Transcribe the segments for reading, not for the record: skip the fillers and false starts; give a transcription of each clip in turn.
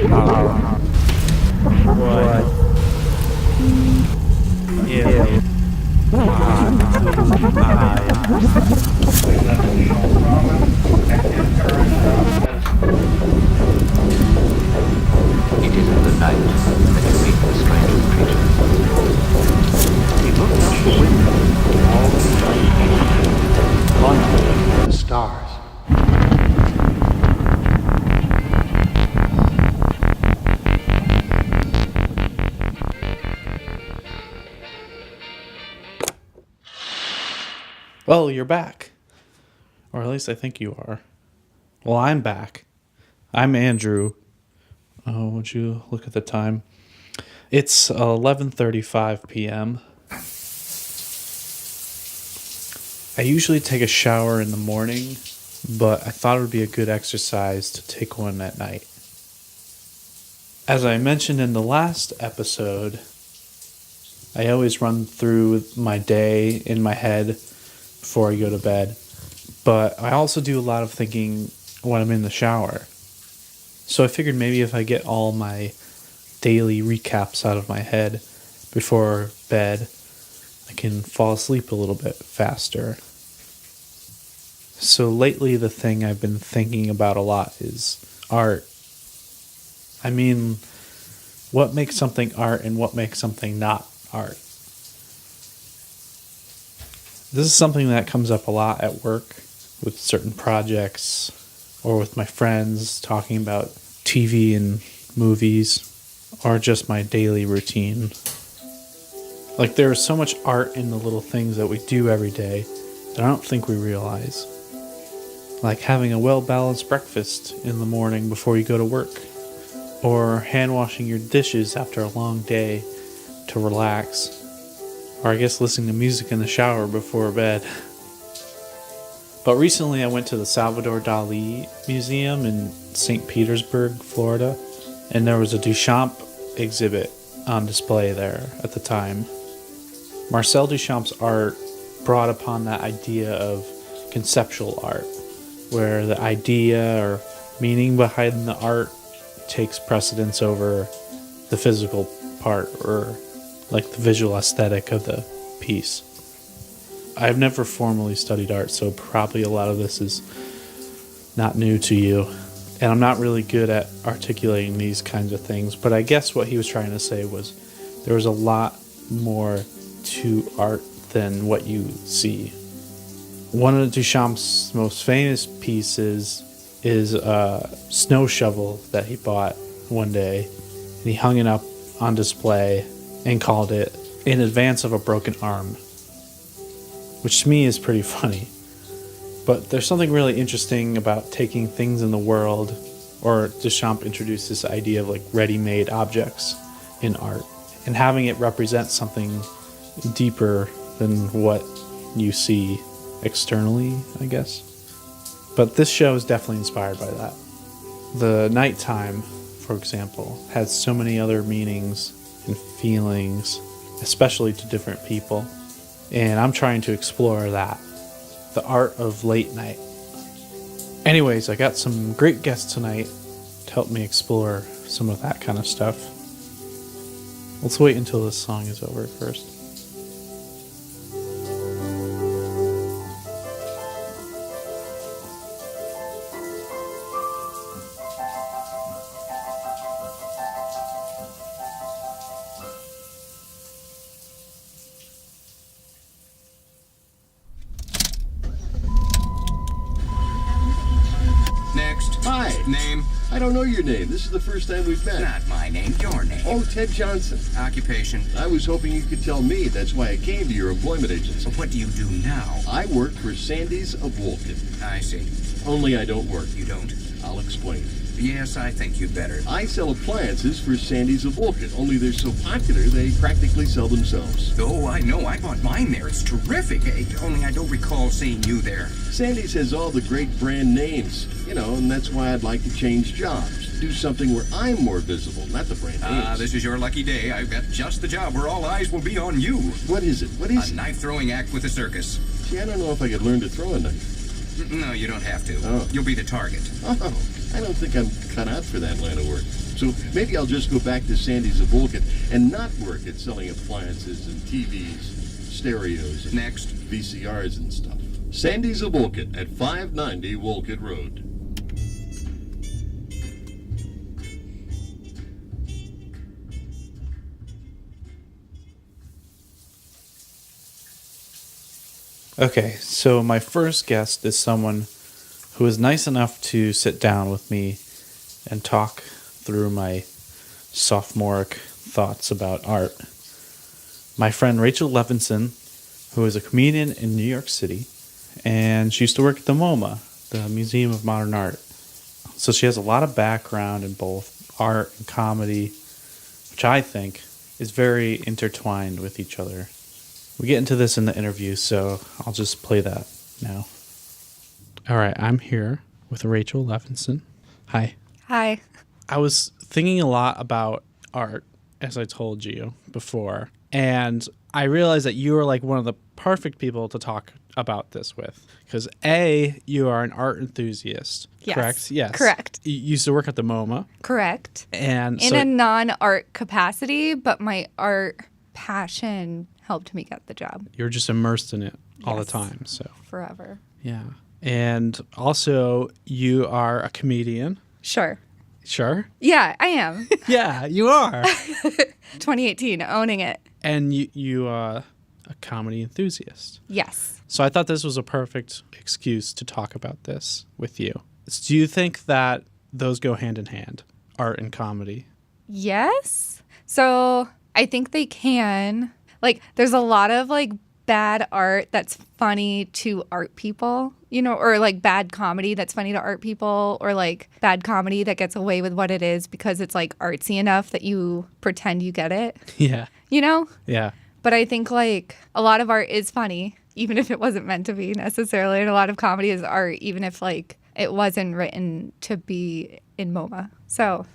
What if It is in the night that you meet the strangest creatures. He looked out the window, all the light, the stars. Well, you're back. Or at least I think you are. Well, I'm back. I'm Andrew. Oh, would you look at the time? It's 11:35 p.m. I usually take a shower in the morning, but I thought it would be a good exercise to take one at night. As I mentioned in the last episode, I always run through my day in my head before I go to bed, but I also do a lot of thinking when I'm in the shower. So I figured maybe if I get all my daily recaps out of my head before bed, I can fall asleep a little bit faster. So lately the thing I've been thinking about a lot is art. I mean, what makes something art and what makes something not art? This is something that comes up a lot at work with certain projects or with my friends talking about TV and movies or just my daily routine. Like, there is so much art in the little things that we do every day that I don't think we realize. Like having a well-balanced breakfast in the morning before you go to work, or hand washing your dishes after a long day to relax. Or I guess listening to music in the shower before bed. But recently I went to the Salvador Dali Museum in St. Petersburg, Florida, and there was a Duchamp exhibit on display there at the time. Marcel Duchamp's art brought upon that idea of conceptual art, where the idea or meaning behind the art takes precedence over the physical part, or like the visual aesthetic of the piece. I've never formally studied art, so probably a lot of this is not new to you. And I'm not really good at articulating these kinds of things, but I guess what he was trying to say was there was a lot more to art than what you see. One of Duchamp's most famous pieces is a snow shovel that he bought one day, and he hung it up on display and called it In Advance of a Broken Arm, which to me is pretty funny. But there's something really interesting about taking things in the world, or Duchamp introduced this idea of like ready-made objects in art, and having it represent something deeper than what you see externally, I guess. But this show is definitely inspired by that. The nighttime, for example, has so many other meanings and feelings, especially to different people. And I'm trying to explore that. The art of late night. Anyways, I got some great guests tonight to help me explore some of that kind of stuff. Let's wait until this song is over first. Hi. Name? I don't know your name. This is the first time we've met. Not my name, your name. Oh, Ted Johnson. Occupation? I was hoping you could tell me. That's why I came to your employment agency. What do you do now? I work for Sandy's of Wolfton. I see. Only I don't work. You don't? I'll explain. Yes, I think you'd better. I sell appliances for Sandy's of Wolfton, only they're so popular they practically sell themselves. Oh, I know. I bought mine there. It's terrific. Only I don't recall seeing you there. Sandy's has all the great brand names, and that's why I'd like to change jobs. Do something where I'm more visible, not the brand names. This is your lucky day. I've got just the job where all eyes will be on you. What is it? What is A knife-throwing act with a circus. See, I don't know if I could learn to throw a knife. No, you don't have to. Oh. You'll be the target. Oh, I don't think I'm cut out for that line of work. So maybe I'll just go back to Sandy Zabulka and not work at selling appliances and TVs, stereos, and Next. VCRs and stuff. Sandy Zabulka at 590 Wolcott Road. Okay, so my first guest is someone who was nice enough to sit down with me and talk through my sophomoric thoughts about art. My friend Rachel Levinson, who is a comedian in New York City, and she used to work at the MoMA, the Museum of Modern Art. So she has a lot of background in both art and comedy, which I think is very intertwined with each other. We get into this in the interview, so I'll just play that now. All right, I'm here with Rachel Levinson. Hi. Hi. I was thinking a lot about art, as I told you before, and I realized that you are like one of the perfect people to talk about this with. Because A, you are an art enthusiast, Yes. correct? Yes. Correct. You used to work at the MoMA. Correct. And In so, a non-art capacity, but my art passion helped me get the job you're just immersed in it all the Yes. time. So, forever. yeah. And also, you are a comedian. Sure. Sure? Yeah, I am. Yeah, you are. 2018, owning it. And you are a comedy enthusiast. Yes. So I thought this was a perfect excuse to talk about this with you. Do you think that those go hand in hand, art and comedy? Yes. So I think they can. Like, there's a lot of like bad art that's funny to art people, you know, or like bad comedy that's funny to art people, or like bad comedy that gets away with what it is because it's like artsy enough that you pretend you get it, Yeah. you know? Yeah. But I think like a lot of art is funny, even if it wasn't meant to be necessarily. And a lot of comedy is art, even if like it wasn't written to be in MoMA. So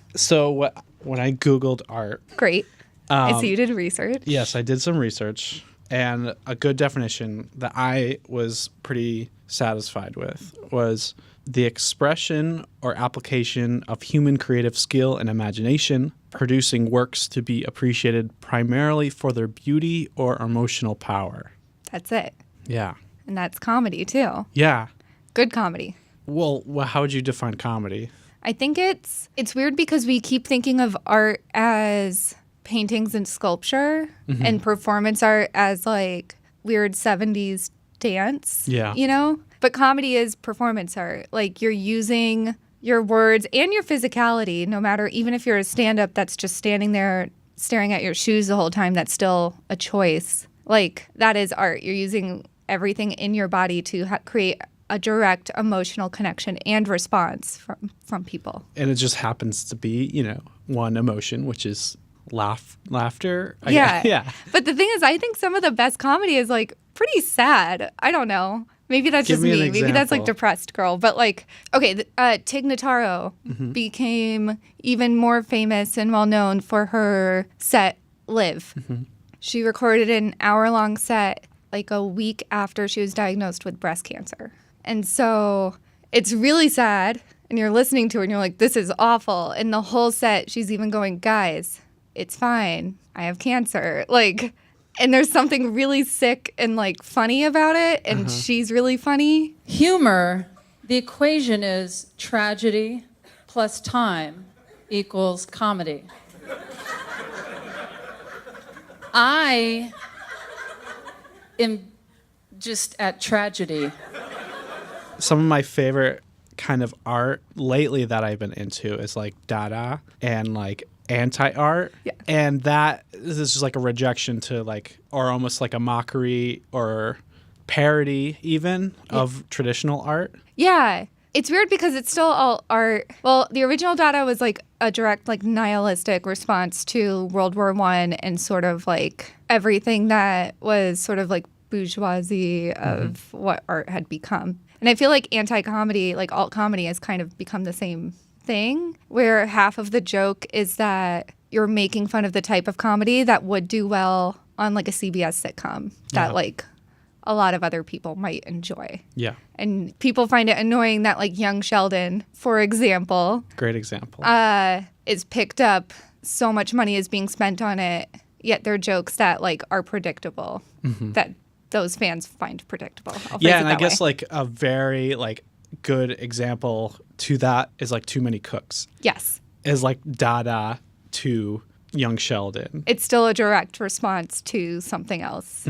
when I Googled art, great. I see you did research. yes, I did some research, and a good definition that I was pretty satisfied with was the expression or application of human creative skill and imagination, producing works to be appreciated primarily for their beauty or emotional power. That's it. Yeah. And that's comedy too. Yeah. Good comedy. Well, how would you define comedy? I think it's weird because we keep thinking of art as paintings and sculpture and performance art as like weird 70s dance. Yeah. You know? But comedy is performance art. Like you're using your words and your physicality, no matter, even if you're a stand-up that's just standing there staring at your shoes the whole time, that's still a choice. Like that is art. You're using everything in your body to create a direct emotional connection and response from people. And it just happens to be, one emotion, which is laughter. Yeah. Yeah. But the thing is, I think some of the best comedy is like pretty sad. I don't know. Maybe that's Give just me an me. Maybe that's like example. depressed girl. But like, okay, Tig Notaro became even more famous and well known for her set Live. She recorded an hour-long set like a week after she was diagnosed with breast cancer. And so it's really sad. And you're listening to her and you're like, this is awful. And the whole set, she's even going, guys, it's fine. I have cancer. Like, and there's something really sick and like funny about it. And she's really funny. Humor, the equation is tragedy plus time equals comedy. I am just at tragedy. Some of my favorite kind of art lately that I've been into is like Dada and like anti-art. Yeah. And that is just like a rejection to like, or almost like a mockery or parody even of traditional art. Yeah. It's weird because it's still all art. Well, the original Dada was like a direct, like nihilistic response to World War I and sort of like everything that was sort of like bourgeoisie of what art had become. And I feel like anti-comedy, like alt comedy, has kind of become the same thing, where half of the joke is that you're making fun of the type of comedy that would do well on like a CBS sitcom that like a lot of other people might enjoy. Yeah. And people find it annoying that like Young Sheldon, for example, Great example. is picked up, so much money is being spent on it, yet they're jokes that like are predictable, that those fans find predictable. I'll phrase it and I that guess way. like a very like good example to that is like Too Many Cooks. Yes. Is like Dada to Young Sheldon. It's still a direct response to something else.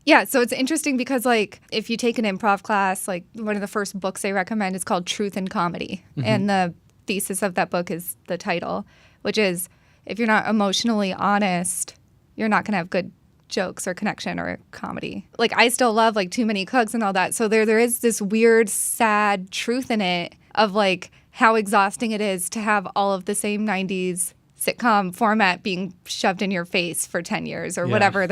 Yeah, so it's interesting because like if you take an improv class, like one of the first books they recommend is called Truth in Comedy. And the thesis of that book is the title, which is if you're not emotionally honest, you're not going to have good jokes or connection or comedy. Like I still love like Too Many Cooks and all that. So there is this weird, sad truth in it of like how exhausting it is to have all of the same 90s sitcom format being shoved in your face for 10 years or whatever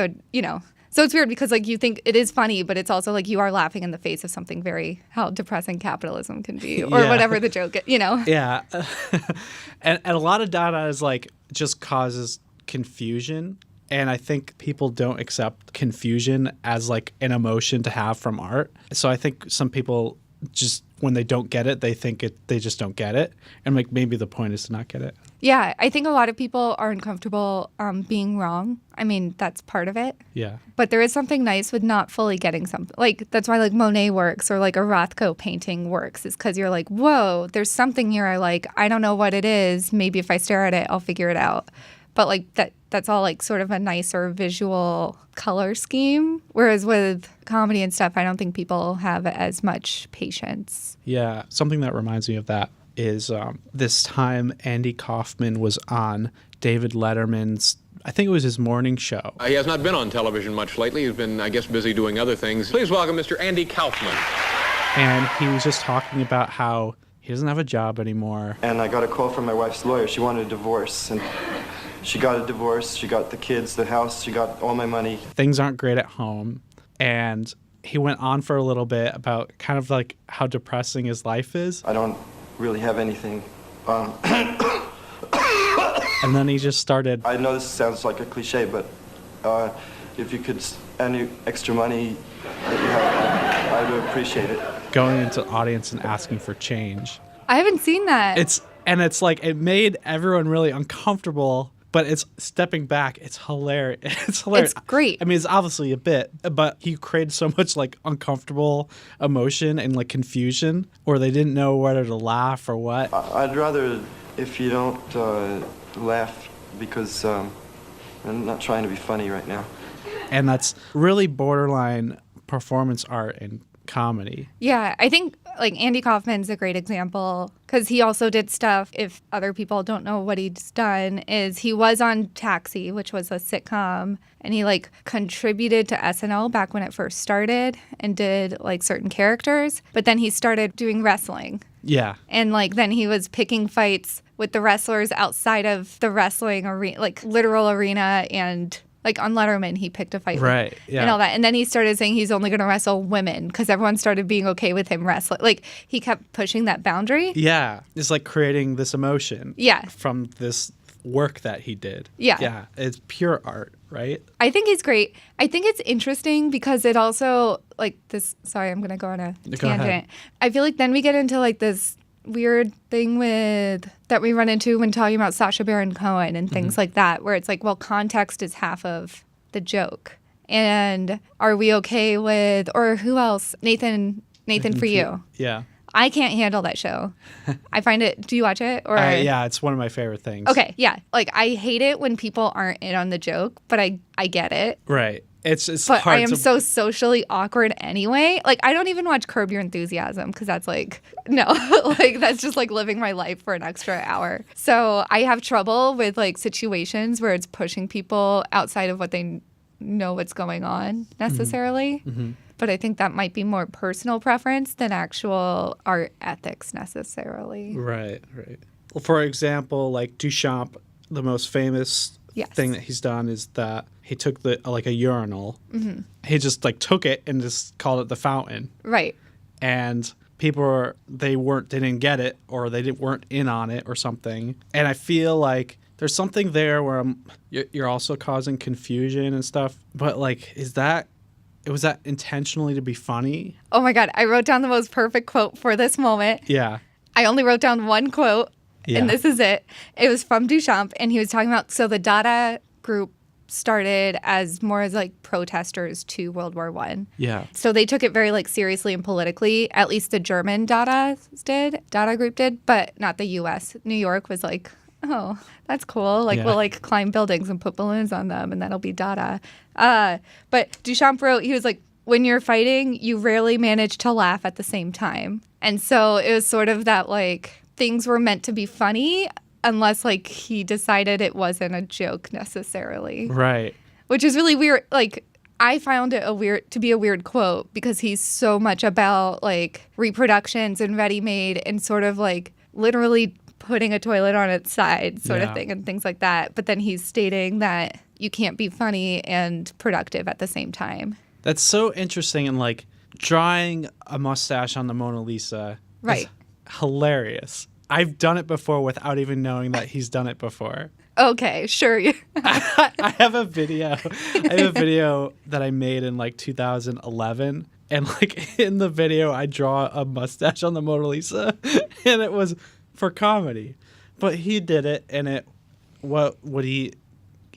So it's weird because like you think it is funny, but it's also like you are laughing in the face of something very how depressing capitalism can be or whatever the joke, Yeah. and a lot of Dada is like just causes confusion. And I think people don't accept confusion as like an emotion to have from art. So I think some people just when they don't get it, they think they just don't get it. And like maybe the point is to not get it. Yeah, I think a lot of people are uncomfortable being wrong. I mean, that's part of it. Yeah. But there is something nice with not fully getting something. Like, that's why, like, Monet works or, like, a Rothko painting works is because you're like, whoa, there's something here I like. I don't know what it is. Maybe if I stare at it, I'll figure it out. But, like, that's all, like, sort of a nicer visual color scheme. Whereas with comedy and stuff, I don't think people have as much patience. Yeah. Something that reminds me of that is this time Andy Kaufman was on David Letterman's, I think it was his morning show. He has not been on television much lately. He's been, I guess, busy doing other things. Please welcome Mr. Andy Kaufman. And he was just talking about how he doesn't have a job anymore. And I got a call from my wife's lawyer. She wanted a divorce. And she got a divorce. She got the kids, the house. She got all my money. Things aren't great at home. And he went on for a little bit about kind of like how depressing his life is. I don't really have anything. And then he just started. I know this sounds like a cliche, but if you could, any extra money that you have, I would appreciate it. Going into the audience and asking for change. I haven't seen that. It's like it made everyone really uncomfortable, but it's stepping back. It's hilarious. It's hilarious. It's great. I mean, it's obviously a bit, but he created so much like uncomfortable emotion and like confusion, or they didn't know whether to laugh or what. I'd rather if you don't laugh because I'm not trying to be funny right now. And that's really borderline performance art and comedy. Yeah, I think like Andy Kaufman's a great example because he also did stuff, if other people don't know what he's done, is he was on Taxi, which was a sitcom, and he like contributed to SNL back when it first started and did like certain characters, but then he started doing wrestling. Yeah. And like then he was picking fights with the wrestlers outside of the wrestling arena, like literal arena, and like on Letterman, he picked a fight Right, yeah. and all that. And then he started saying he's only going to wrestle women because everyone started being okay with him wrestling. Like he kept pushing that boundary. Yeah. It's like creating this emotion. Yeah. From this work that he did. Yeah. Yeah. It's pure art, right? I think he's great. I think it's interesting because it also like this. Sorry, I'm going to go on a Go ahead. tangent. I feel like then we get into like this weird thing with that we run into when talking about Sacha Baron Cohen and things like that, where it's like, well, context is half of the joke. And are we okay with, or who else? Nathan for You. Yeah. I can't handle that show. I find it, do you watch it? Or Yeah, it's one of my favorite things. Okay, yeah. Like I hate it when people aren't in on the joke, but I get it. Right. It's But hard I am to... so socially awkward anyway. Like, I don't even watch Curb Your Enthusiasm because that's like, no, like that's just like living my life for an extra hour. So I have trouble with like situations where it's pushing people outside of what they know what's going on necessarily. But I think that might be more personal preference than actual art ethics necessarily. Right. Well, for example, like Duchamp, the most famous thing that he's done is that he took a urinal. He just like took it and just called it the fountain. Right. And people didn't get it, or they weren't in on it or something. And I feel like there's something there where you're also causing confusion and stuff. But like, was that intentionally to be funny? Oh my God. I wrote down the most perfect quote for this moment. Yeah. I only wrote down one quote, Yeah. and this is it. It was from Duchamp, and he was talking about, so the Dada group started as more as like protesters to World War One. Yeah. So they took it very like seriously and politically. At least the German Dada group did, but not the U.S. New York was like, oh, that's cool. Like we'll like climb buildings and put balloons on them, and that'll be Dada. But Duchamp wrote, he was like, when you're fighting, you rarely manage to laugh at the same time. And so it was sort of that like things were meant to be funny unless like he decided it wasn't a joke necessarily. Right. Which is really weird. Like I found it to be a weird quote because he's so much about like reproductions and ready-made and sort of like literally putting a toilet on its side sort of thing and things like that. But then he's stating that you can't be funny and productive at the same time. That's so interesting. And like drawing a mustache on the Mona Lisa is hilarious. I've done it before without even knowing that he's done it before. Okay, sure. I have a video that I made in like 2011. And like in the video, I draw a mustache on the Mona Lisa and it was for comedy. But he did it, and what would he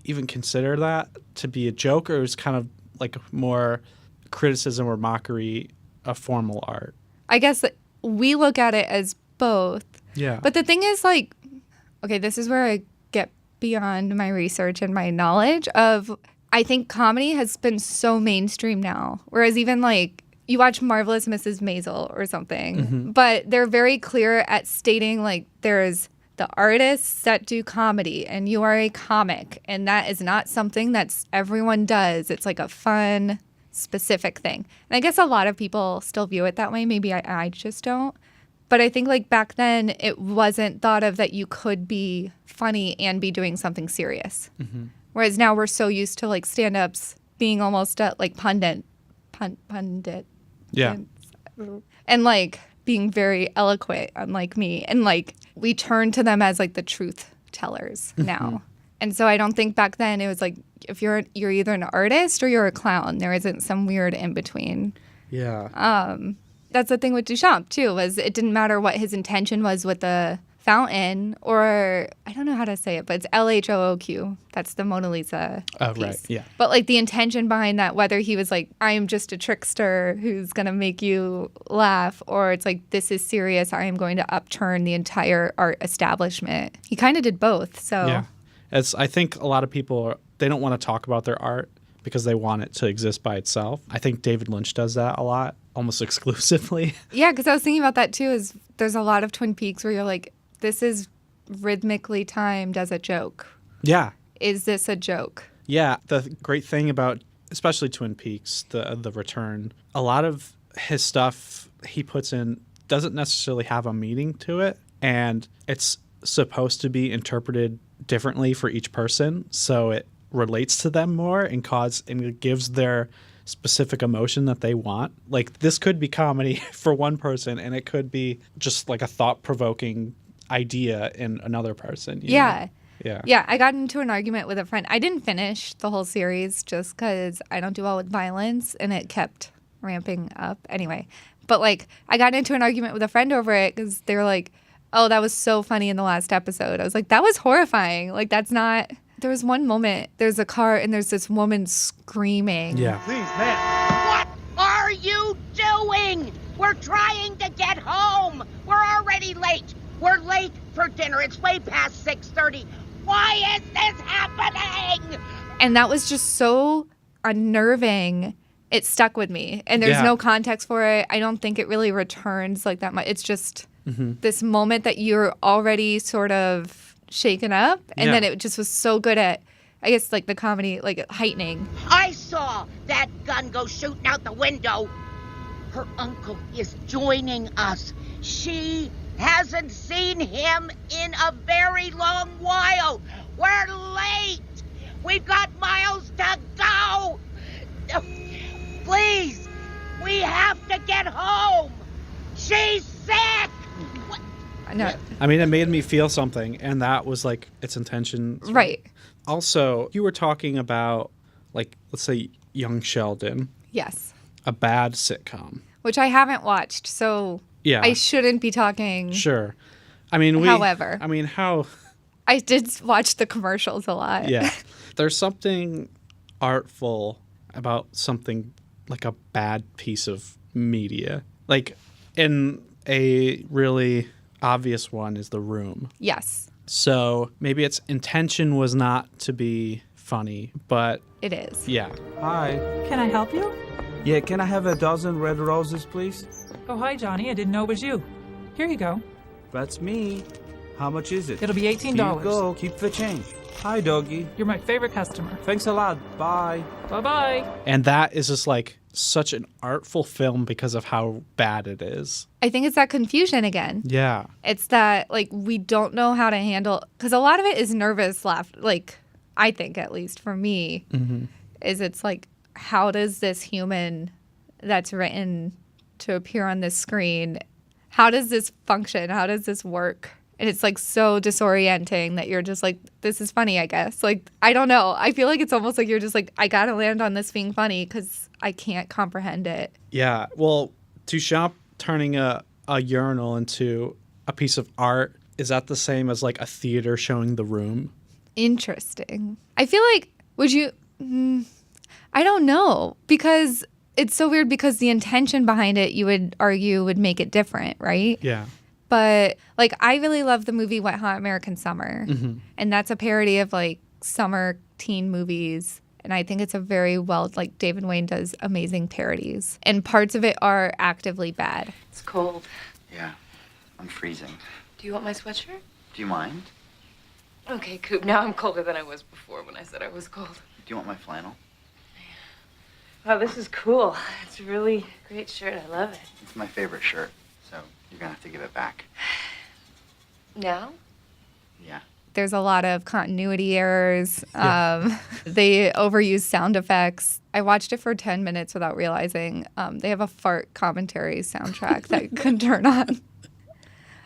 even consider that to be a joke, or it was kind of like more criticism or mockery of formal art? I guess that we look at it as both. Yeah. But the thing is, like, okay, this is where I get beyond my research and my knowledge of, I think comedy has been so mainstream now. Whereas even like you watch Marvelous Mrs. Maisel or something, but they're very clear at stating like there's the artists that do comedy and you are a comic, and that is not something that's everyone does. It's like a fun, specific thing. And I guess a lot of people still view it that way. Maybe I just don't. But I think like back then it wasn't thought of that you could be funny and be doing something serious. Whereas now we're so used to like stand-ups being almost a like pundit. Yeah. And like being very eloquent, unlike me. And like we turn to them as like the truth tellers now. And so I don't think back then it was like if you're either an artist or you're a clown. There isn't some weird in between. Yeah. That's the thing with Duchamp too, was it didn't matter what his intention was with the fountain, or I don't know how to say it, but it's LHOOQ. That's the Mona Lisa piece. Right. Yeah. But like the intention behind that, whether he was like, I am just a trickster who's going to make you laugh, or it's like, this is serious, I am going to upturn the entire art establishment. He kind of did both. So Yeah. I think a lot of people, they don't want to talk about their art because they want it to exist by itself. I think David Lynch does that a lot, almost exclusively. Yeah, because I was thinking about that too, is there's a lot of Twin Peaks where you're like, this is rhythmically timed as a joke. Yeah. Is this a joke? Yeah. The great thing about, especially Twin Peaks, the return, a lot of his stuff he puts in doesn't necessarily have a meaning to it. And it's supposed to be interpreted differently for each person. So it relates to them more and it gives their specific emotion that they want. Like this could be comedy for one person and it could be just like a thought-provoking idea in another person. You know? Yeah. I got into an argument with a friend. I didn't finish the whole series just because I don't do well with violence and it kept ramping up anyway. But like I got into an argument with a friend over it because they were like, oh, that was so funny in the last episode. I was like, that was horrifying. Like that's not... There was one moment, there's a car and there's this woman screaming. Yeah. Please, man. What are you doing? We're trying to get home. We're already late. We're late for dinner. It's way past 6:30. Why is this happening? And that was just so unnerving. It stuck with me. And there's no context for it. I don't think it really returns like that much. It's just this moment that you're already sort of shaken up, and then it just was so good at, I guess, like the comedy, like heightening. I saw that gun go shooting out the window. Her uncle is joining us. She hasn't seen him in a very long while. We're late. We've got miles to go. Please, we have to get home. She's sick. No. I mean, it made me feel something, and that was like its intention. Right. Also, you were talking about, like, let's say Young Sheldon. Yes. A bad sitcom. Which I haven't watched, so yeah. I shouldn't be talking. Sure. However. How... I did watch the commercials a lot. Yeah. There's something artful about something like a bad piece of media. Like, in a really obvious one is The Room. Yes. So maybe its intention was not to be funny, but... It is. Yeah. Hi. Can I help you? Yeah, can I have a dozen red roses, please? Oh, hi, Johnny. I didn't know it was you. Here you go. That's me. How much is it? It'll be $18. Here you go. Keep the change. Hi, doggy. You're my favorite customer. Thanks a lot. Bye. Bye-bye. And that is just like such an artful film because of how bad it is. I think it's that confusion again. Yeah. It's that, like, we don't know how to handle... Because a lot of it is nervous laughter. Like, I think, at least for me, is it's like, how does this human that's written to appear on this screen, how does this function? How does this work? And it's like so disorienting that you're just like, this is funny, I guess. Like, I don't know. I feel like it's almost like you're just like, I got to land on this being funny because I can't comprehend it. Yeah. Well, Duchamp turning a urinal into a piece of art, is that the same as like a theater showing The Room? Interesting. I feel like, would you... I don't know. Because it's so weird because the intention behind it, you would argue, would make it different, right? Yeah. But, like, I really love the movie Wet Hot American Summer. And that's a parody of, like, summer teen movies. And I think it's a very well, like, David Wayne does amazing parodies. And parts of it are actively bad. It's cold. Yeah, I'm freezing. Do you want my sweatshirt? Do you mind? Okay, Coop, now I'm colder than I was before when I said I was cold. Do you want my flannel? Wow, this is cool. It's a really great shirt. I love it. It's my favorite shirt, so you're gonna have to give it back. Now? Yeah. There's a lot of continuity errors. Yeah. They overuse sound effects. I watched it for 10 minutes without realizing they have a fart commentary soundtrack that you can turn on.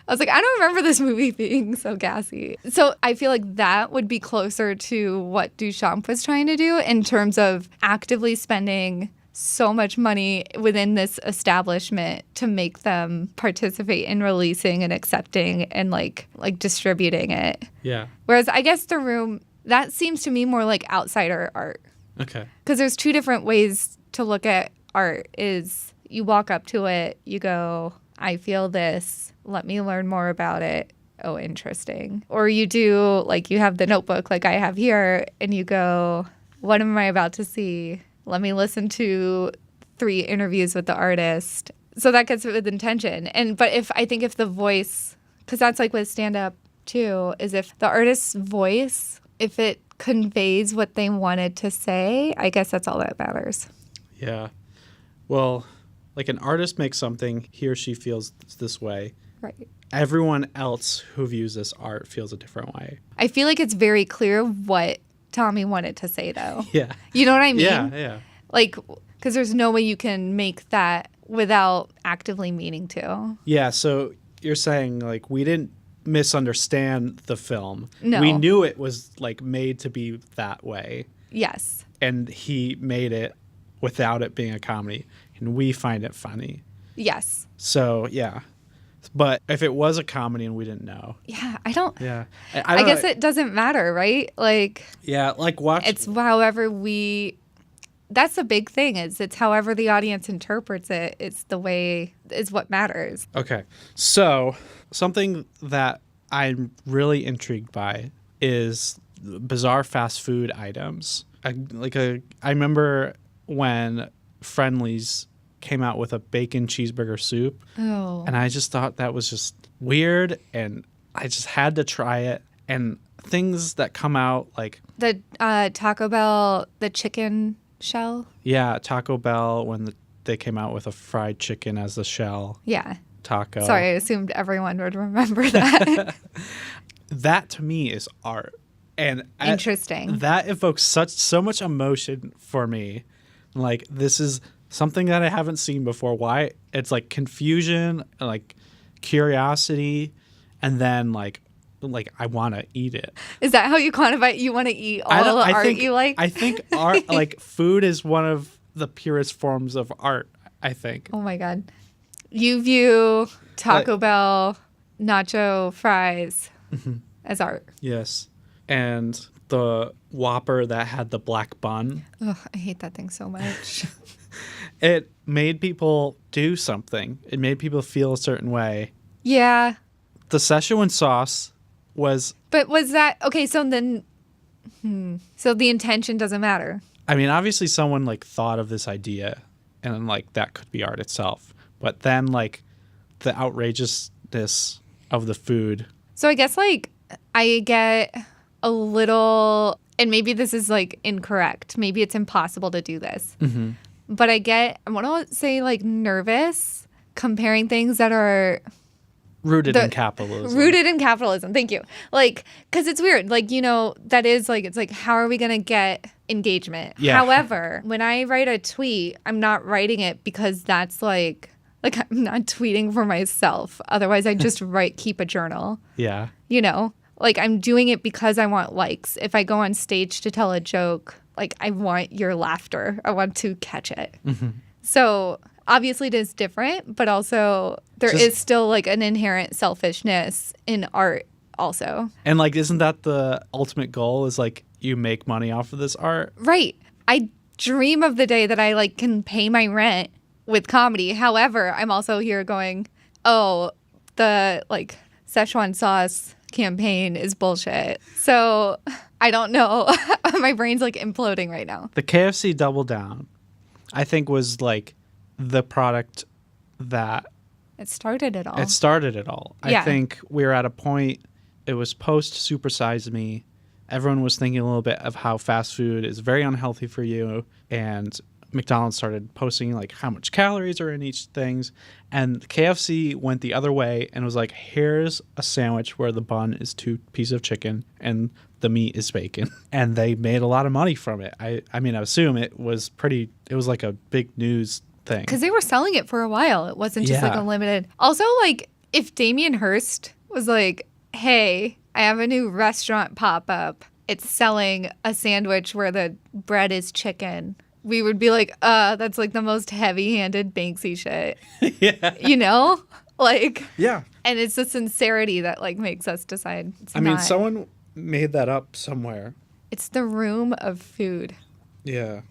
I was like, I don't remember this movie being so gassy. So I feel like that would be closer to what Duchamp was trying to do in terms of actively spending so much money within this establishment to make them participate in releasing and accepting and like distributing it. Yeah. Whereas I guess The Room, that seems to me more like outsider art. Okay. Because there's two different ways to look at art. Is you walk up to it, you go, I feel this, let me learn more about it. Oh, interesting. Or you do, like, you have the notebook like I have here, and you go, what am I about to see? Let me listen to 3 interviews with the artist. So that gets it with intention. But if the voice, because that's like with stand-up too, is if the artist's voice, if it conveys what they wanted to say, I guess that's all that matters. Yeah. Well, like an artist makes something, he or she feels this way. Right. Everyone else who views this art feels a different way. I feel like it's very clear what Tommy wanted to say, though. Yeah. You know what I mean? Yeah. Like, because there's no way you can make that without actively meaning to. Yeah, so you're saying, like, we didn't misunderstand the film. No. We knew it was, like, made to be that way. Yes. And he made it without it being a comedy. And we find it funny. Yes. So, yeah. But if it was a comedy and we didn't know. Yeah, I don't. Yeah. I guess it doesn't matter, right? Like. Yeah, like watch. It's however we. That's the big thing. It's however the audience interprets it. It's the way is what matters. Okay. So something that I'm really intrigued by is bizarre fast food items. I remember when Friendly's came out with a bacon cheeseburger soup. Oh. And I just thought that was just weird, and I just had to try it. And things that come out like the Taco Bell, the chicken shell. Yeah, Taco Bell when they came out with a fried chicken as the shell. Yeah. Taco. Sorry, I assumed everyone would remember that. That to me is art. And interesting. That evokes so much emotion for me. Like, this is something that I haven't seen before. Why? It's like confusion, like curiosity, and then like I want to eat it. Is that how you quantify it? You want to eat all the art you like? I think art, like food, is one of the purest forms of art, I think. Oh my God. You view Taco Bell nacho fries as art. Yes. And the Whopper that had the black bun. Ugh, I hate that thing so much. It made people do something. It made people feel a certain way. Yeah. The Szechuan sauce was... But was that... Okay, so then... So the intention doesn't matter. I mean, obviously someone, like, thought of this idea, and, like, that could be art itself. But then, like, the outrageousness of the food. So I guess, like, I get a little... And maybe this is, like, incorrect. Maybe it's impossible to do this. Mm-hmm. But I want to say, like, nervous comparing things that are... Rooted in capitalism. Rooted in capitalism. Thank you. Like, because it's weird. Like, you know, that is like, it's like, how are we going to get engagement? Yeah. However, when I write a tweet, I'm not writing it because that's like I'm not tweeting for myself. Otherwise, I just keep a journal. Yeah. You know, like I'm doing it because I want likes. If I go on stage to tell a joke, like I want your laughter. I want to catch it. Mm-hmm. So obviously it is different, but also there is still like an inherent selfishness in art also. And like, isn't that the ultimate goal is like you make money off of this art? Right. I dream of the day that I like can pay my rent with comedy. However, I'm also here going, oh, the like Szechuan sauce campaign is bullshit. So I don't know. My brain's like imploding right now. The KFC Double Down, I think, was like the product that it started it all. I think we were at a point, it was post Super Size Me. Everyone was thinking a little bit of how fast food is very unhealthy for you. And McDonald's started posting like how much calories are in each things. And KFC went the other way and was like, here's a sandwich where the bun is 2 pieces of chicken and the meat is bacon. And they made a lot of money from it. I mean, I assume it was like a big news thing. Because they were selling it for a while. It wasn't just like a limited. Also, like if Damien Hirst was like, hey, I have a new restaurant pop up. It's selling a sandwich where the bread is chicken. We would be like, that's like the most heavy-handed Banksy shit. Yeah. You know? Like, yeah. And it's the sincerity that like makes us decide. I mean, someone made that up somewhere. It's the room of food. Yeah.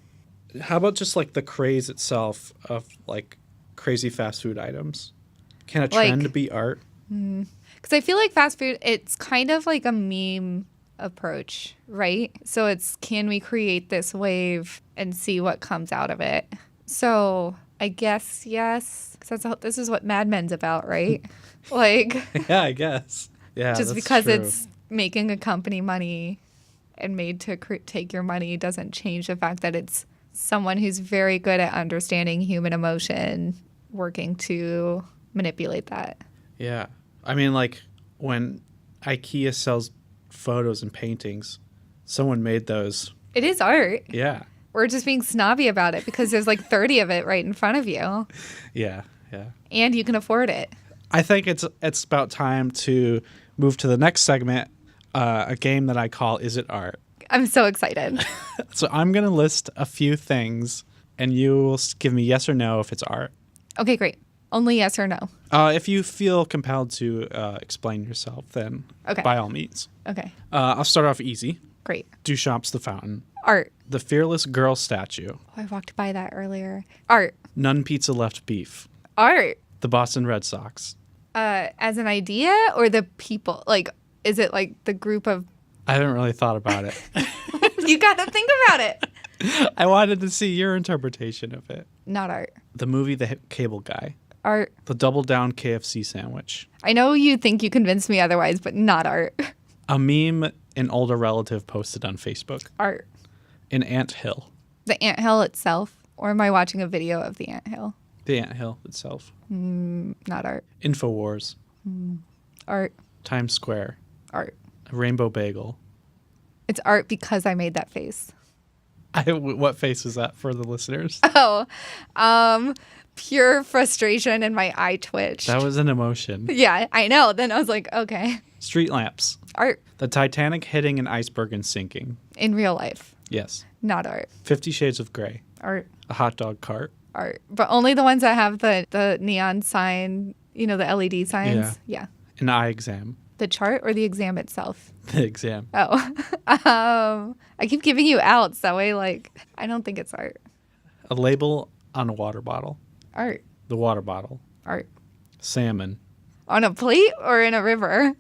How about just like the craze itself of like crazy fast food items? Can a trend be art? Because I feel like fast food, it's kind of like a meme approach, right? So it's, can we create this wave and see what comes out of it? So I guess yes, because this is what Mad Men's about, right? Like, yeah, I guess. Yeah, just because it's making a company money and made to take your money doesn't change the fact that it's someone who's very good at understanding human emotion working to manipulate that. Yeah. I mean, like when IKEA sells photos and paintings, someone made those. It is art. Yeah. We're just being snobby about it because there's like 30 of it right in front of you. Yeah, yeah. And you can afford it. I think it's about time to move to the next segment, a game that I call Is It Art? I'm so excited. So I'm going to list a few things, and you will give me yes or no if it's art. Okay, great. Only yes or no. If you feel compelled to explain yourself, then by all means. Okay. I'll start off easy. Great. Duchamp's The Fountain. Art. The Fearless Girl Statue. Oh, I walked by that earlier. Art. None Pizza Left Beef. Art. The Boston Red Sox. As an idea or the people? Like, is it like the group of... I haven't really thought about it. You got to think about it. I wanted to see your interpretation of it. Not art. The movie The Cable Guy. Art. The Double Down KFC sandwich. I know you think you convinced me otherwise, but not art. A meme an older relative posted on Facebook. Art. An anthill. The anthill itself? Or am I watching a video of the anthill? The anthill itself. Not art. Infowars. Art. Times Square. Art. A rainbow bagel. It's art because I made that face. What face was that for the listeners? Oh, pure frustration and my eye twitched. That was an emotion. Yeah, I know. Then I was like, okay. Street lamps. Art. The Titanic hitting an iceberg and sinking. In real life. Yes. Not art. 50 Shades of Grey. Art. A hot dog cart. Art. But only the ones that have the neon sign, you know, the LED signs. Yeah. An eye exam. The chart or the exam itself? The exam. Oh. I keep giving you outs. That way, I don't think it's art. A label on a water bottle. Art. The water bottle. Art. Salmon. On a plate or in a river?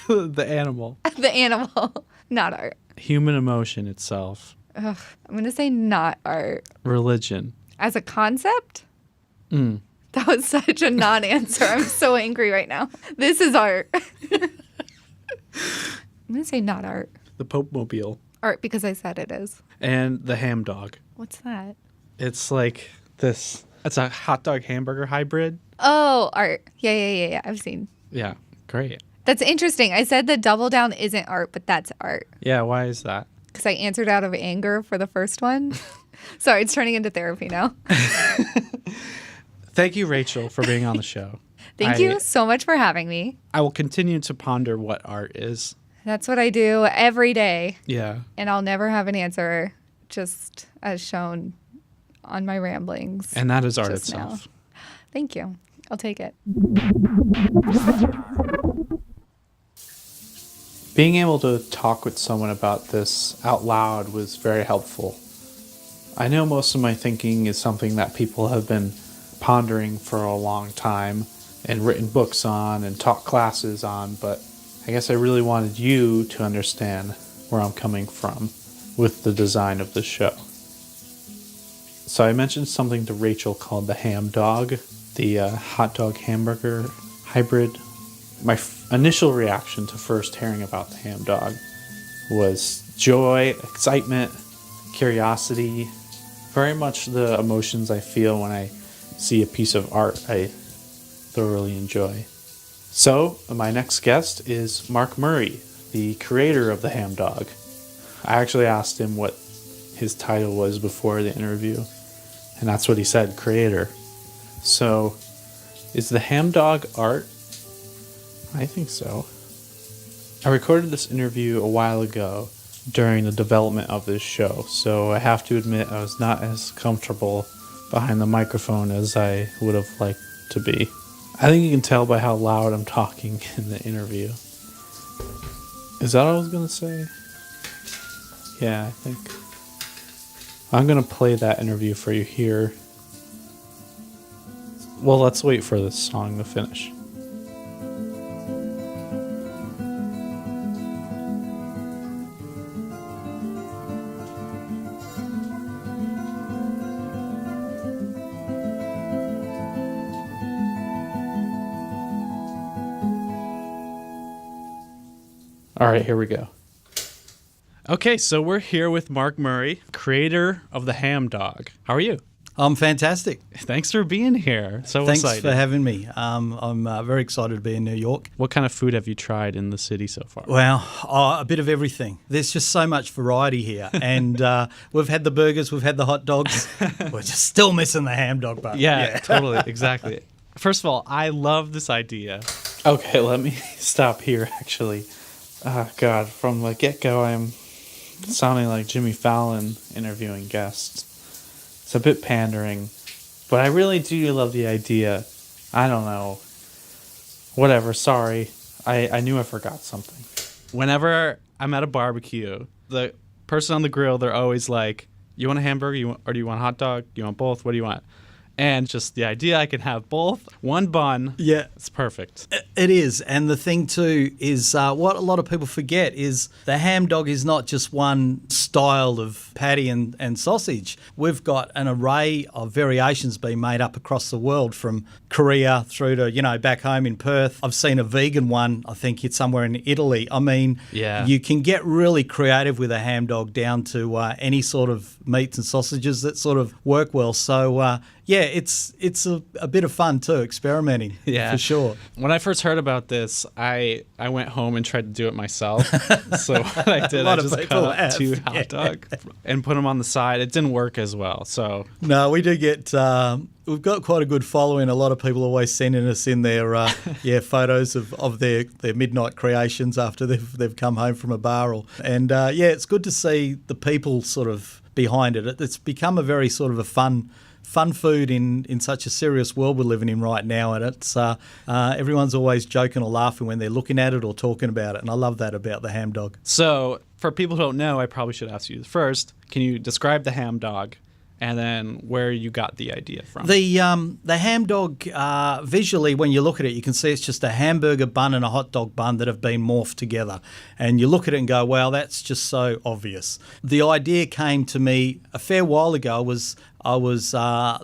The animal. The animal. Not art. Human emotion itself. Ugh, I'm going to say not art. Religion. As a concept? Mm. That was such a non-answer. I'm so angry right now. This is art. I'm going to say not art. The Pope Mobile. Art because I said it is. And the Hamdog. What's that? It's like this. It's a hot dog hamburger hybrid. Oh, art. Yeah. I've seen. Yeah, great. That's interesting. I said the double down isn't art, but that's art. Yeah, why is that? Because I answered out of anger for the first one. Sorry, it's turning into therapy now. Thank you, Rachel, for being on the show. Thank you so much for having me. I will continue to ponder what art is. That's what I do every day. Yeah. And I'll never have an answer, just as shown on my ramblings. And that is art just itself. Now. Thank you. I'll take it. Being able to talk with someone about this out loud was very helpful. I know most of my thinking is something that people have been pondering for a long time and written books on and taught classes on, but I guess I really wanted you to understand where I'm coming from with the design of the show. So I mentioned something to Rachel called the Hamdog, the hot dog hamburger hybrid. My initial reaction to first hearing about the Hamdog was joy, excitement, curiosity, very much the emotions I feel when I see a piece of art I thoroughly enjoy. So, my next guest is Mark Murray, the creator of the Hamdog. I actually asked him what his title was before the interview, and that's what he said, creator. So, is the Hamdog art? I think so. I recorded this interview a while ago during the development of this show, so I have to admit I was not as comfortable behind the microphone as I would have liked to be. I think you can tell by how loud I'm talking in the interview. Is that what I was going to say? Yeah, I think. I'm going to play that interview for you here. Well, let's wait for this song to finish. All right, here we go. Okay, so we're here with Mark Murray, creator of the Hamdog. How are you? I'm fantastic. Thanks for being here. So Thanks excited. for having me. I'm very excited to be in New York. What kind of food have you tried in the city so far? Well, a bit of everything. There's just so much variety here. And we've had the burgers, we've had the hot dogs. We're just still missing the Hamdog bar. Yeah, totally, exactly. First of all, I love this idea. Okay, let me stop here, actually. Oh, God, from the get-go, I'm sounding like Jimmy Fallon interviewing guests. It's a bit pandering, but I really do love the idea. I don't know. Whatever, sorry. I knew I forgot something. Whenever I'm at a barbecue, the person on the grill, they're always like, you want a hamburger or do you want a hot dog? You want both? What do you want? And just the idea I can have both, one bun, yeah, it's perfect. It is. And the thing too is what a lot of people forget is the Hamdog is not just one style of patty and sausage. We've got an array of variations being made up across the world, from Korea through to, back home in Perth. I've seen a vegan one, I think it's somewhere in Italy. I mean, yeah, you can get really creative with a Hamdog down to any sort of meats and sausages that sort of work well. So, yeah, it's a bit of fun too, experimenting, for sure. When I first heard about this, I went home and tried to do it myself. So what I did, I just cut up 2 hot dogs and put them on the side. It didn't work as well. So no, we do get we've got quite a good following. A lot of people always sending us in their photos of their midnight creations after they've come home from a bar. And it's good to see the people sort of behind it. It's become a very sort of a fun fun food in such a serious world we're living in right now, and it's everyone's always joking or laughing when they're looking at it or talking about it, and I love that about the Hamdog. So, for people who don't know, I probably should ask you first, can you describe the Hamdog and then where you got the idea from? The Hamdog, visually, when you look at it, you can see it's just a hamburger bun and a hot dog bun that have been morphed together. And you look at it and go, wow, that's just so obvious. The idea came to me a fair while ago. I was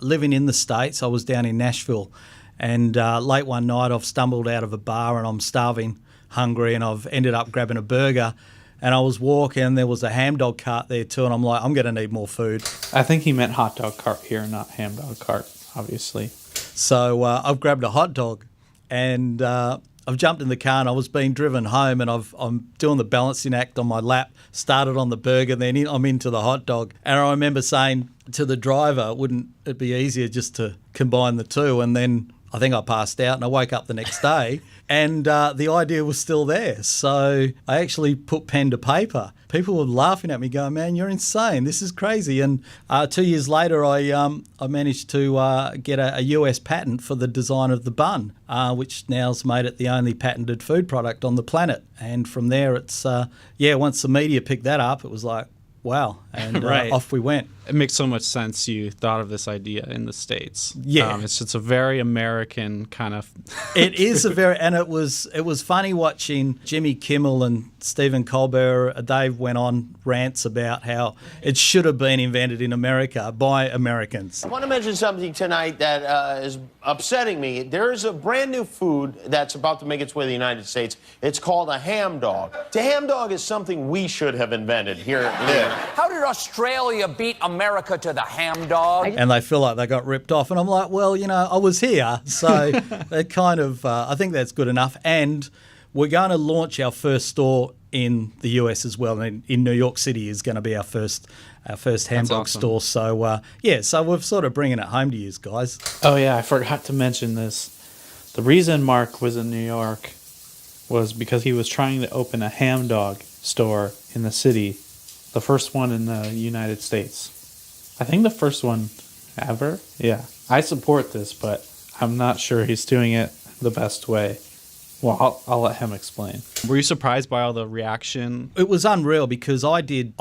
living in the States. I was down in Nashville. And late one night, I've stumbled out of a bar and I'm starving, hungry, and I've ended up grabbing a burger. And I was walking, and there was a Hamdog cart there too, and I'm like, I'm going to need more food. I think he meant hot dog cart here, not Hamdog cart, obviously. So I've grabbed a hot dog, and I've jumped in the car, and I was being driven home, and I'm doing the balancing act on my lap, started on the burger, then I'm into the hot dog. And I remember saying to the driver, wouldn't it be easier just to combine the two? And then I think I passed out, and I woke up the next day, and the idea was still there. So I actually put pen to paper. People were laughing at me, going, "Man, you're insane. This is crazy." And 2 years later, I managed to get a US patent for the design of the bun, which now's made it the only patented food product on the planet. And from there, it's once the media picked that up, it was like, wow, and right. Off we went. It makes so much sense you thought of this idea in the States. Yeah. It's a very American kind of... It is and it was funny watching Jimmy Kimmel and Stephen Colbert. Dave went on rants about how it should have been invented in America by Americans. I want to mention something tonight that is upsetting me. There is a brand new food that's about to make its way to the United States. It's called a ham dog. The ham dog is something we should have invented here. How did Australia beat America to the ham dog? And they feel like they got ripped off. And I'm like, well, I was here. So it kind of, I think that's good enough. And we're going to launch our first store in the US as well. And in New York City is going to be our first ham dog store. So, so we're sort of bringing it home to you guys. Oh, yeah, I forgot to mention this. The reason Mark was in New York was because he was trying to open a ham dog store in the city. The first one in the United States. I think the first one ever. Yeah. I support this, but I'm not sure he's doing it the best way. Well, I'll let him explain. Were you surprised by all the reaction? It was unreal because I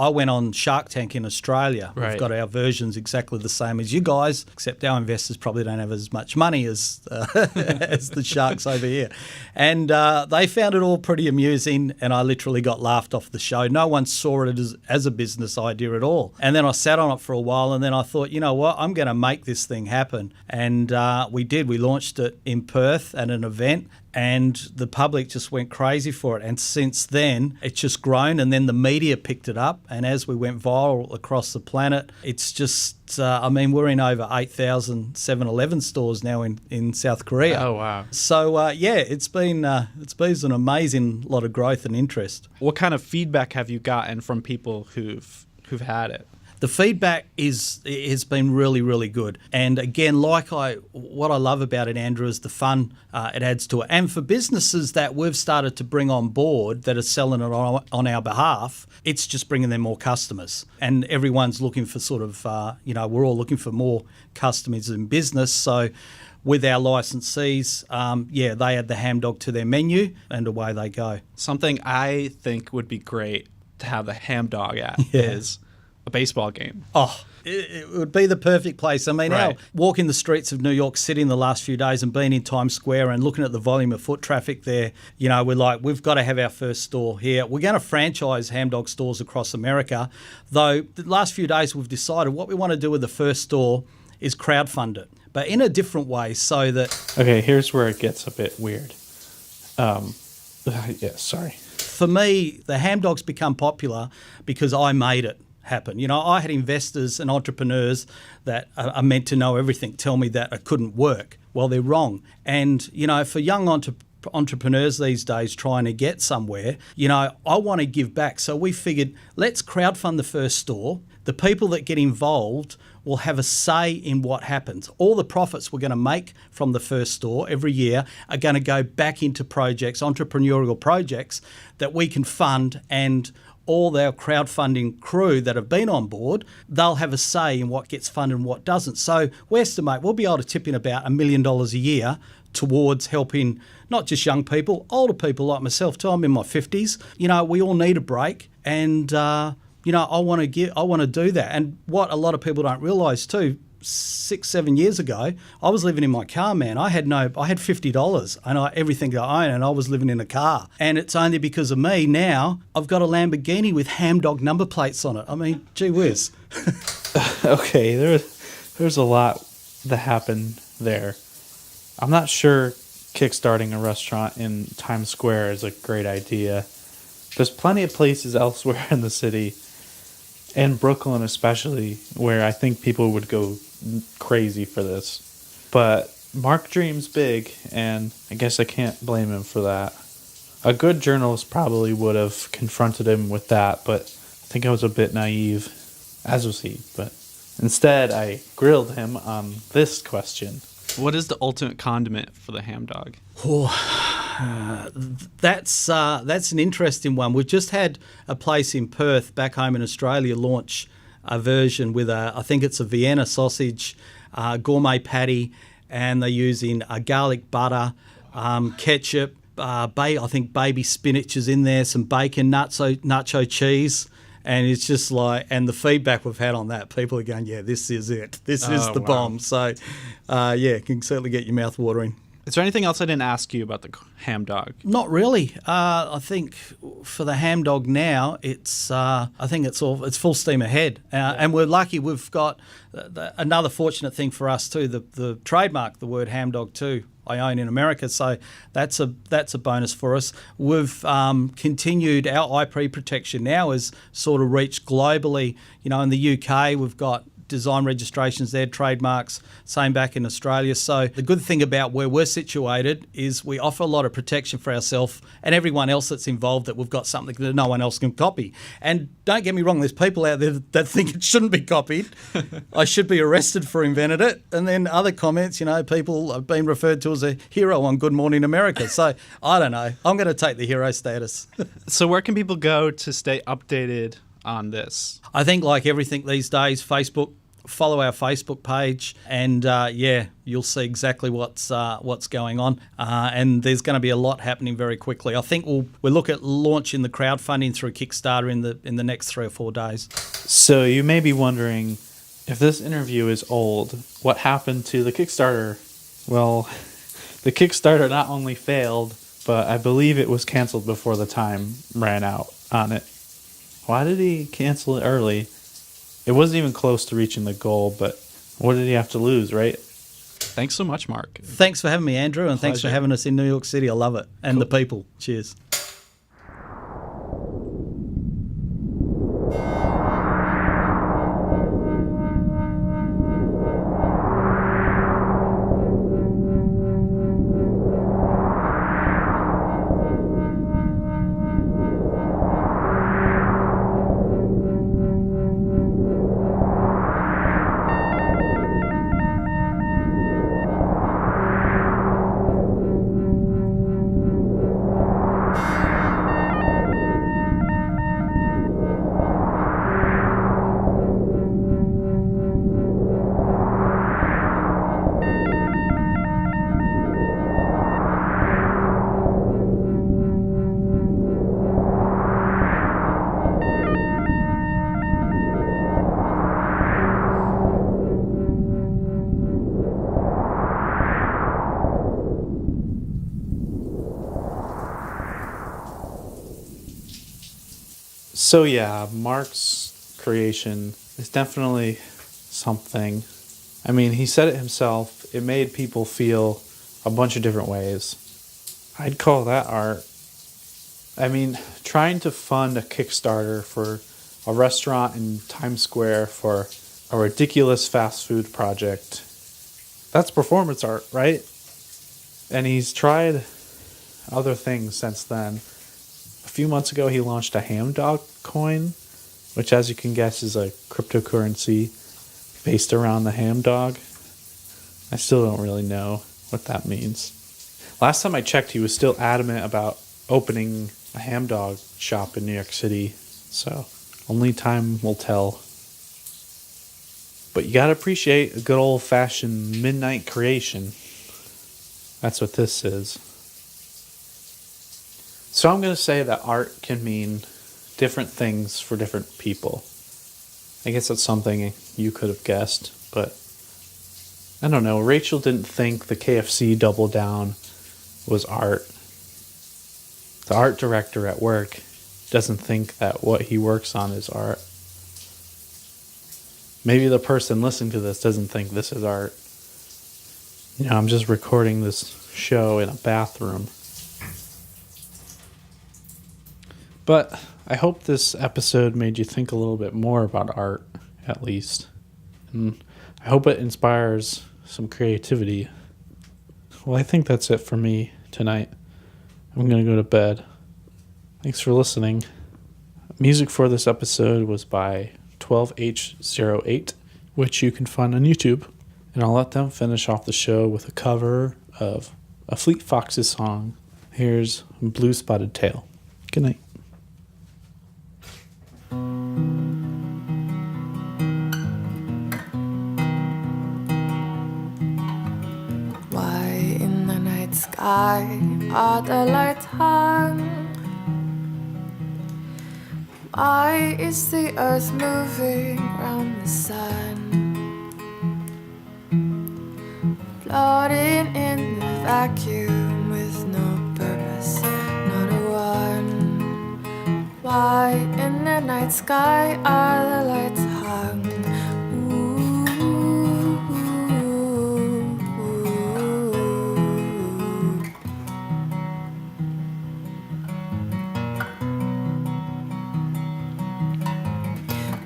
went on Shark Tank in Australia. Right. We've got our versions exactly the same as you guys, except our investors probably don't have as much money as as the sharks over here. And they found it all pretty amusing, and I literally got laughed off the show. No one saw it as a business idea at all. And then I sat on it for a while, and then I thought, you know what, I'm going to make this thing happen. And we did. We launched it in Perth at an event, and the public just went crazy for it. And since then, it's just grown, and then the media picked it up. And as we went viral across the planet, it's just, we're in over 8,000 7-Eleven stores now in South Korea. Oh, wow. So, it's been an amazing lot of growth and interest. What kind of feedback have you gotten from people who've had it? The feedback has been really, really good. And again, what I love about it, Andrew, is the fun it adds to it. And for businesses that we've started to bring on board that are selling it on our behalf, it's just bringing them more customers. And everyone's looking for sort of, we're all looking for more customers in business. So with our licensees, they add the Hamdog to their menu and away they go. Something I think would be great to have the Hamdog at is a baseball game. Oh, it would be the perfect place. Right. Walking the streets of New York City in the last few days and being in Times Square and looking at the volume of foot traffic there, we're like, we've got to have our first store here. We're going to franchise Hamdog stores across America, though the last few days we've decided what we want to do with the first store is crowdfund it, but in a different way so that... Okay, here's where it gets a bit weird. Sorry. For me, the Hamdog's become popular because I made it happen. I had investors and entrepreneurs that are meant to know everything tell me that it couldn't work. Well, they're wrong. And, for young entrepreneurs these days trying to get somewhere, I want to give back. So we figured, let's crowdfund the first store. The people that get involved will have a say in what happens. All the profits we're going to make from the first store every year are going to go back into projects, entrepreneurial projects that we can fund, and all our crowdfunding crew that have been on board, they'll have a say in what gets funded and what doesn't. So we estimate we'll be able to tip in about $1 million a year towards helping not just young people, older people like myself too. I'm in my 50s. You know, we all need a break, and you know, I want to do that. And what a lot of people don't realise too, 6-7 years ago, I was living in my car, man. I had $50 and everything I own, and I was living in a car. And it's only because of me now I've got a Lamborghini with Hamdog number plates on it. I mean, gee whiz. Okay, there's a lot that happened there. I'm not sure kickstarting a restaurant in Times Square is a great idea. There's plenty of places elsewhere in the city, and Brooklyn especially, where I think people would go crazy for this. But Mark dreams big, and I guess I can't blame him for that. A good journalist probably would have confronted him with that, but I think I was a bit naive, as was he. But instead, I grilled him on this question. What is the ultimate condiment for the Hamdog? That's an interesting one. We've just had a place in Perth, back home in Australia, launch a version with I think it's a Vienna sausage, gourmet patty, and they're using garlic butter, ketchup, I think baby spinach is in there, some bacon, nacho cheese. And it's just like, and the feedback we've had on that, people are going, yeah, this is it. This is the bomb. So, yeah, it can certainly get your mouth watering. Is there anything else I didn't ask you about the Hamdog? Not really. I think for the Hamdog now, I think it's full steam ahead, and we're lucky. We've got another fortunate thing for us too. The trademark, the word Hamdog too, I own in America, so that's a bonus for us. We've continued our IP protection now has sort of reached globally. You know, in the UK, we've got design registrations there, trademarks, same back in Australia. So the good thing about where we're situated is we offer a lot of protection for ourselves and everyone else that's involved, that we've got something that no one else can copy. And don't get me wrong, there's people out there that think it shouldn't be copied. I should be arrested for inventing it. And then other comments, you know, people have been referred to as a hero on Good Morning America. So I don't know. I'm going to take the hero status. So where can people go to stay updated on this? I think like everything these days, Facebook, follow our Facebook page, and you'll see exactly what's going on. And there's going to be a lot happening very quickly. I think we'll look at launching the crowdfunding through Kickstarter in the next 3 or 4 days. So you may be wondering, if this interview is old, what happened to the Kickstarter? Well, the Kickstarter not only failed, but I believe it was canceled before the time ran out on it. Why did he cancel it early? It wasn't even close to reaching the goal, but what did he have to lose, right? Thanks so much, Mark. Thanks for having me, Andrew, and thanks for having us in New York City. I love it. And the people. Cheers. So yeah, Mark's creation is definitely something. I mean, he said it himself. It made people feel a bunch of different ways. I'd call that art. I mean, trying to fund a Kickstarter for a restaurant in Times Square for a ridiculous fast food project, that's performance art, right? And he's tried other things since then. A few months ago, he launched a Hamdog coin, which, as you can guess, is a cryptocurrency based around the Hamdog. I still don't really know what that means. Last time I checked, he was still adamant about opening a Hamdog shop in New York City. So only time will tell. But you gotta appreciate a good old-fashioned midnight creation. That's what this is. So I'm gonna say that art can mean different things for different people. I guess that's something you could have guessed, but I don't know. Rachel didn't think the KFC Double Down was art. The art director at work doesn't think that what he works on is art. Maybe the person listening to this doesn't think this is art. You know, I'm just recording this show in a bathroom. But I hope this episode made you think a little bit more about art, at least. And I hope it inspires some creativity. Well, I think that's it for me tonight. I'm going to go to bed. Thanks for listening. Music for this episode was by 12H08, which you can find on YouTube. And I'll let them finish off the show with a cover of a Fleet Foxes song. Here's Blue Spotted Tail. Good night. Why in the night sky are the lights hung? Why is the earth moving round the sun? Floating in the vacuum with no purpose, not a one. Why in the night sky are the lights hung?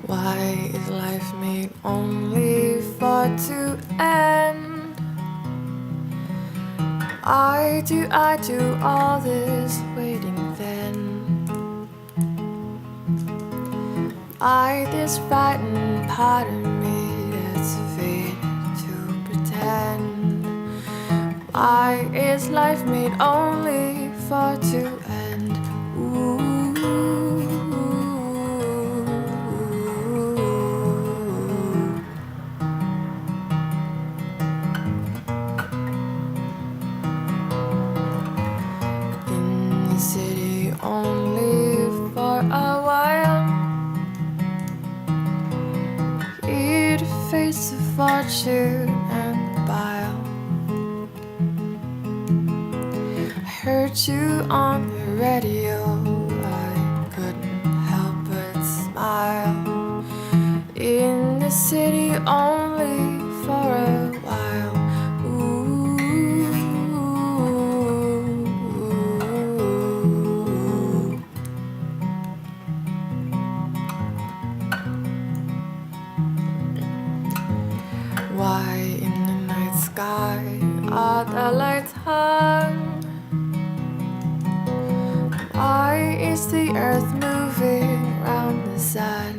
Why is life made only for to end? Why do I do all this waiting then? Why this frightened part of me that's fated to pretend? Why is life made only for to end? City only for a while, here to face the fortune and the bile. I heard you on the radio, I couldn't help but smile. In the city only for a while. Why in the night sky are the lights hung? Why is the earth moving round the sun?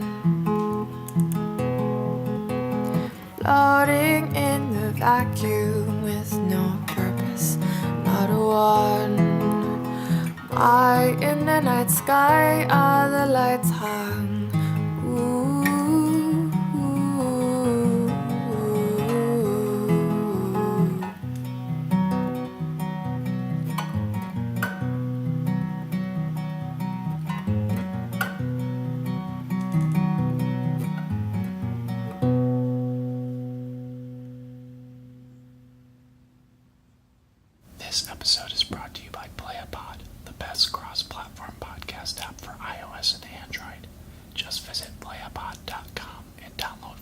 Floating in the vacuum with no purpose, not a one. Why in the night sky are the lights hung? This episode is brought to you by PlayAPod, the best cross-platform podcast app for iOS and Android. Just visit playapod.com and download